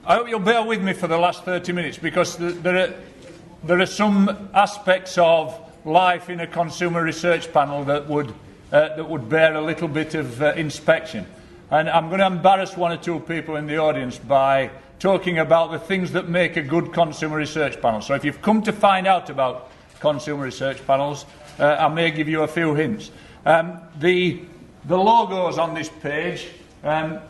I hope you'll bear with me for the last 30 minutes because there are some aspects of life in a consumer research panel that would bear a little bit of inspection. And I'm going to embarrass one or two people in the audience by talking about the things that make a good consumer research panel. So if you've come to find out about consumer research panels, I may give you a few hints. The logos on this page are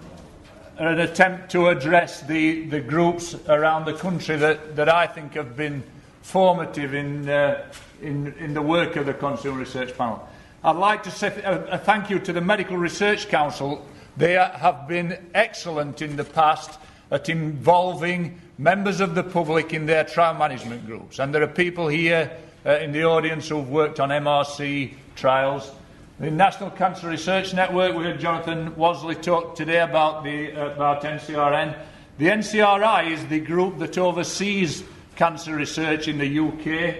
an attempt to address the groups around the country that I think have been formative in the work of the Consumer Research Panel. I'd like to say a thank you to the Medical Research Council. They have been excellent in the past at involving members of the public in their trial management groups. And there are people here in the audience who've worked on MRC trials. The National Cancer Research Network, we heard Jonathan Wasley talk today about NCRN. The NCRI is the group that oversees cancer research in the UK.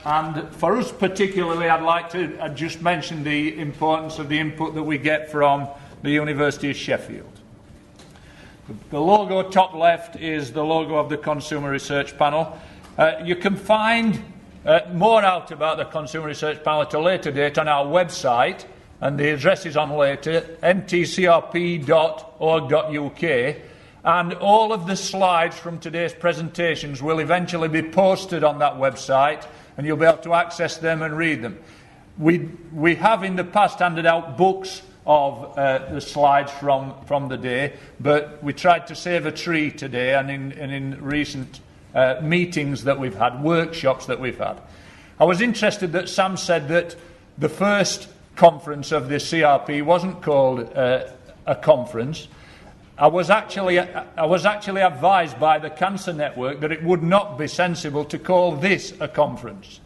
And for us particularly, I'd like to just mention the importance of the input that we get from the University of Sheffield. The logo top left is the logo of the Consumer Research Panel. You can find more out about the Consumer Research Panel at a later date on our website, and the address is on later, ntcrp.org.uk, and all of the slides from today's presentations will eventually be posted on that website, and you'll be able to access them and read them. We have in the past handed out books of the slides from the day, but we tried to save a tree today, and in recent meetings that we've had, workshops that we've had. I was interested that Sam said that the first conference of the CRP wasn't called a conference. I was actually advised by the Cancer Network that it would not be sensible to call this a conference.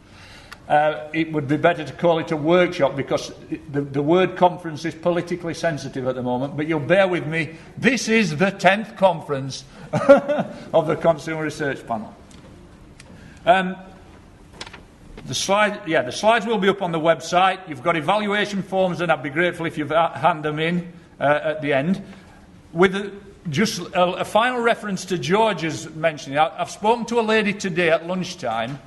It would be better to call it a workshop because the word conference is politically sensitive at the moment, but you'll bear with me. This is the 10th conference of the Consumer Research Panel. The slides will be up on the website. You've got evaluation forms, and I'd be grateful if you hand them in at the end. With just a final reference to George's mentioning, I've spoken to a lady today at lunchtime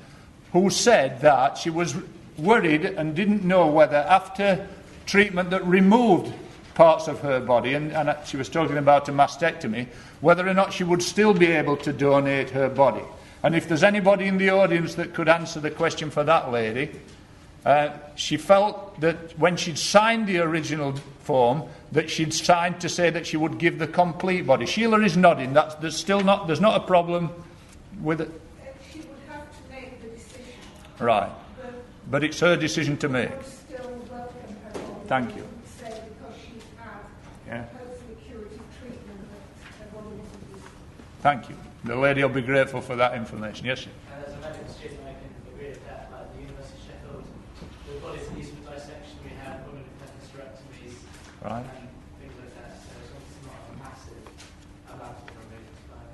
who said that she was worried and didn't know whether after treatment that removed parts of her body, and she was talking about a mastectomy, whether or not she would still be able to donate her body. And if there's anybody in the audience that could answer the question for that lady, she felt that when she'd signed the original form, that she'd signed to say that she would give the complete body. Sheila is nodding. There's not a problem with it. She would have to make the decision. Right. But it's her decision to make. Still welcome her on. Thank you. Say because she's had post-curative treatment that her body wasn't used. Thank you. The lady will be grateful for that information. Yes, sir. As a medical student, I can agree with that. Like the University of Sheffield, the bodies are used for dissection. We have women who've had hysterectomies and things like that. So it's obviously not a massive amount of removed time.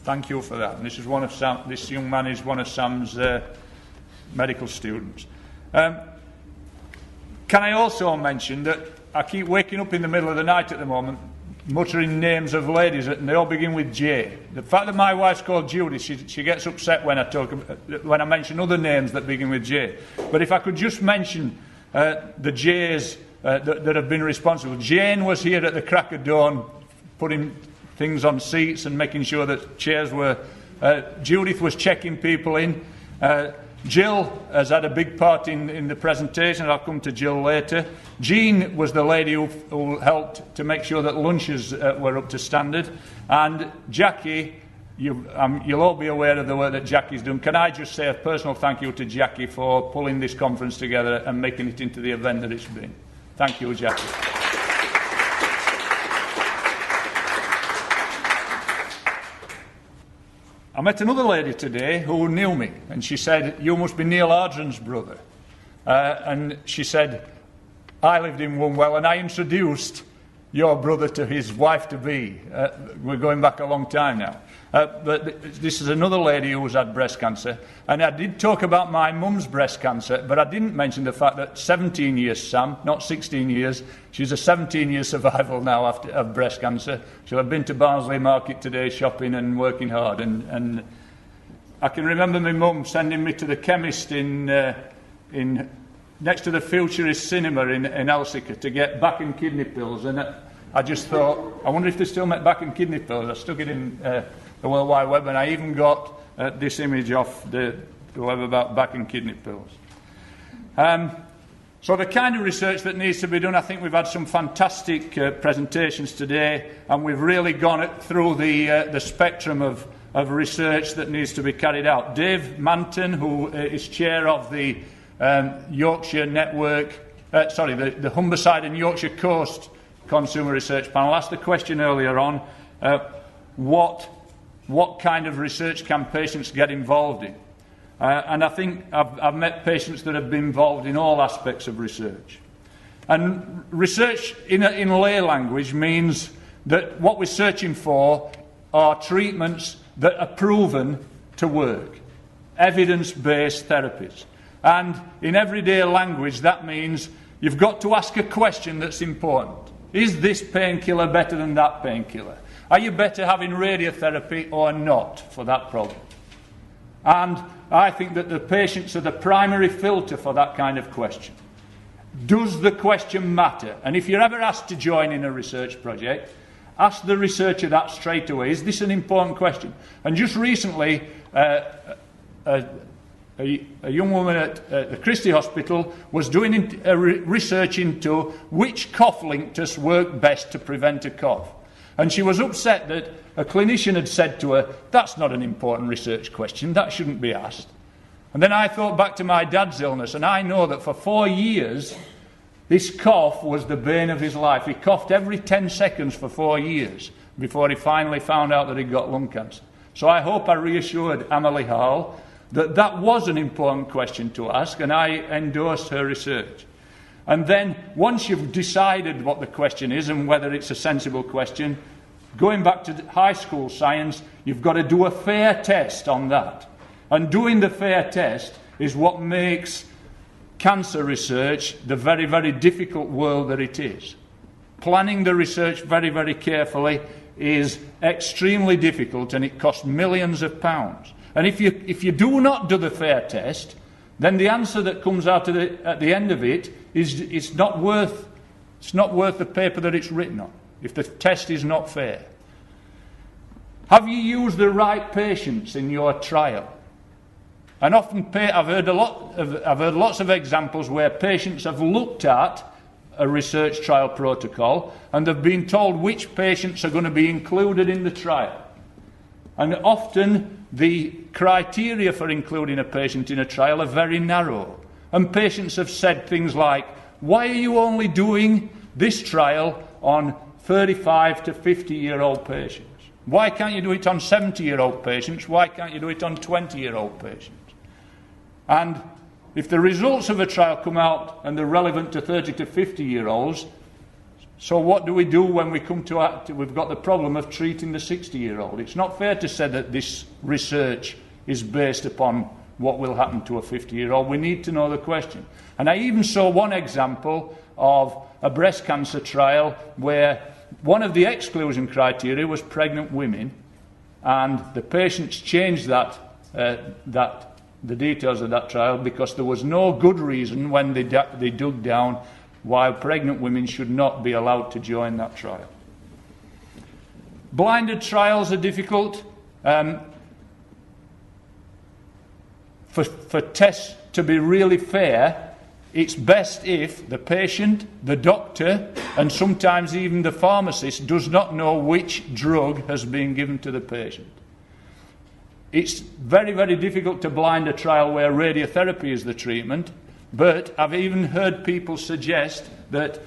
Thank you for that. And this young man is one of Sam's medical students. Can I also mention that I keep waking up in the middle of the night at the moment muttering names of ladies, and they all begin with J. The fact that my wife's called Judy, she gets upset when I mention other names that begin with J. But if I could just mention the J's that have been responsible. Jane was here at the crack of dawn, putting things on seats and making sure that chairs were... Judith was checking people in. Jill has had a big part in the presentation. I'll come to Jill later. Jean was the lady who helped to make sure that lunches were up to standard. And Jackie, you'll all be aware of the work that Jackie's done. Can I just say a personal thank you to Jackie for pulling this conference together and making it into the event that it's been. Thank you, Jackie. I met another lady today who knew me, and she said, "You must be Neil Ardron's brother." And she said, I lived in Wombwell, and I introduced your brother to his wife-to-be. We're going back a long time now. But this is another lady who's had breast cancer. And I did talk about my mum's breast cancer, but I didn't mention the fact that 17 years, Sam, not 16 years. She's a 17-year survival now of breast cancer. She'll have been to Barnsley Market today shopping and working hard. And I can remember my mum sending me to the chemist in next to the Futurist Cinema in Elsica to get back and kidney pills. And I just thought, I wonder if they still make back and kidney pills. I stuck it in the World Wide Web, and I even got this image off the web about back and kidney pills. So the kind of research that needs to be done, I think we've had some fantastic presentations today, and we've really gone through the spectrum of research that needs to be carried out. Dave Manton, who is chair of the Yorkshire Network, the Humberside and Yorkshire Coast Consumer Research Panel, asked the question earlier on, what kind of research can patients get involved in? And I think I've met patients that have been involved in all aspects of research. And research in lay language means that what we're searching for are treatments that are proven to work, evidence-based therapies. And in everyday language, that means you've got to ask a question that's important. Is this painkiller better than that painkiller? Are you better having radiotherapy or not for that problem? And I think that the patients are the primary filter for that kind of question. Does the question matter? And if you're ever asked to join in a research project, ask the researcher that straight away. Is this an important question? And just recently, a young woman at the Christie Hospital was doing research into which cough linctus work best to prevent a cough. And she was upset that a clinician had said to her, that's not an important research question, that shouldn't be asked. And then I thought back to my dad's illness, and I know that for 4 years, this cough was the bane of his life. He coughed every 10 seconds for 4 years before he finally found out that he'd got lung cancer. So I hope I reassured Amelie Hall that that was an important question to ask, and I endorsed her research. And then, once you've decided what the question is and whether it's a sensible question, going back to high school science, you've got to do a fair test on that. And doing the fair test is what makes cancer research the very, very difficult world that it is. Planning the research very, very carefully is extremely difficult, and it costs millions of pounds. And if you do not do the fair test, then the answer that comes out at the end of it is not worth the paper that it's written on, if the test is not fair. Have you used the right patients in your trial? And often I've heard lots of examples where patients have looked at a research trial protocol and they've been told which patients are going to be included in the trial. And often the criteria for including a patient in a trial are very narrow. And patients have said things like, why are you only doing this trial on 35 to 50-year-old patients? Why can't you do it on 70-year-old patients? Why can't you do it on 20-year-old patients? And if the results of a trial come out and they're relevant to 30 to 50-year-olds, so what do we do when we come to we've got the problem of treating the 60-year-old? It's not fair to say that this research is based upon what will happen to a 50-year-old. We need to know the question. And I even saw one example of a breast cancer trial where one of the exclusion criteria was pregnant women, and the patients changed the details of that trial because there was no good reason when they dug down why pregnant women should not be allowed to join that trial. Blinded trials are difficult. For tests to be really fair, it's best if the patient, the doctor, and sometimes even the pharmacist does not know which drug has been given to the patient. It's very, very difficult to blind a trial where radiotherapy is the treatment, but I've even heard people suggest that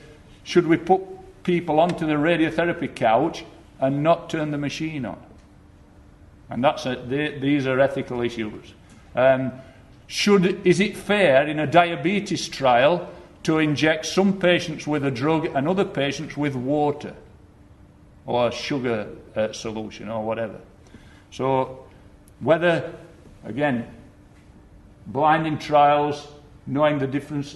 should we put people onto the radiotherapy couch and not turn the machine on? And these are ethical issues. Is it fair in a diabetes trial to inject some patients with a drug and other patients with water or a sugar solution or whatever. So whether, again, blinding trials, knowing the difference,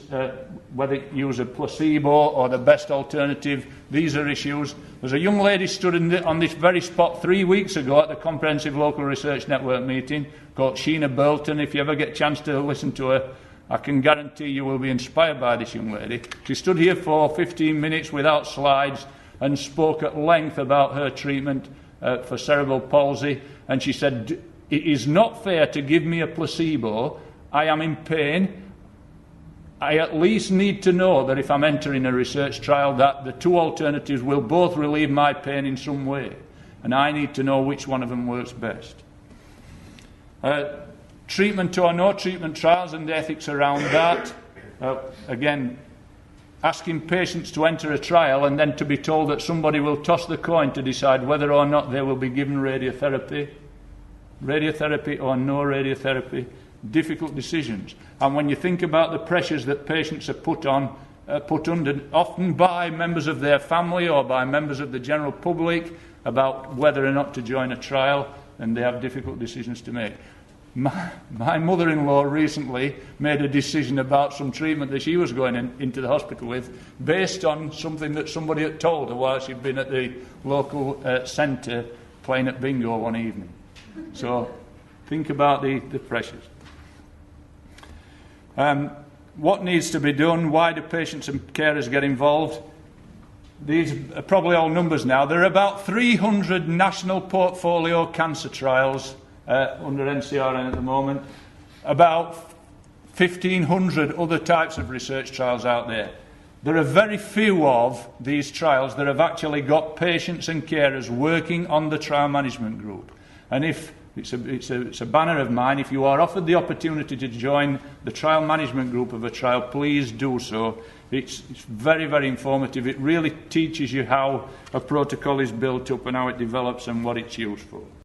whether use a placebo or the best alternative, these are issues. There's a young lady stood on this very spot 3 weeks ago at the Comprehensive Local Research Network meeting called Sheena Burton. If you ever get a chance to listen to her, I can guarantee you will be inspired by this young lady. She stood here for 15 minutes without slides and spoke at length about her treatment for cerebral palsy. And she said, "It is not fair to give me a placebo. I am in pain. I at least need to know that if I'm entering a research trial that the two alternatives will both relieve my pain in some way. And I need to know which one of them works best." Treatment or no treatment trials and the ethics around that. Again, asking patients to enter a trial and then to be told that somebody will toss the coin to decide whether or not they will be given radiotherapy. Radiotherapy or no radiotherapy. Difficult decisions. And when you think about the pressures that patients are put under, often by members of their family or by members of the general public, about whether or not to join a trial, and they have difficult decisions to make. My mother-in-law recently made a decision about some treatment that she was going into the hospital with based on something that somebody had told her while she'd been at the local centre playing at bingo one evening. So think about the pressures. What needs to be done? Why do patients and carers get involved? These are probably all numbers now. There are about 300 national portfolio cancer trials under NCRN at the moment, about 1,500 other types of research trials out there. There are very few of these trials that have actually got patients and carers working on the trial management group. And if it's a banner of mine, if you are offered the opportunity to join the trial management group of a trial, please do so. It's very, very informative. It really teaches you how a protocol is built up and how it develops and what it's used for.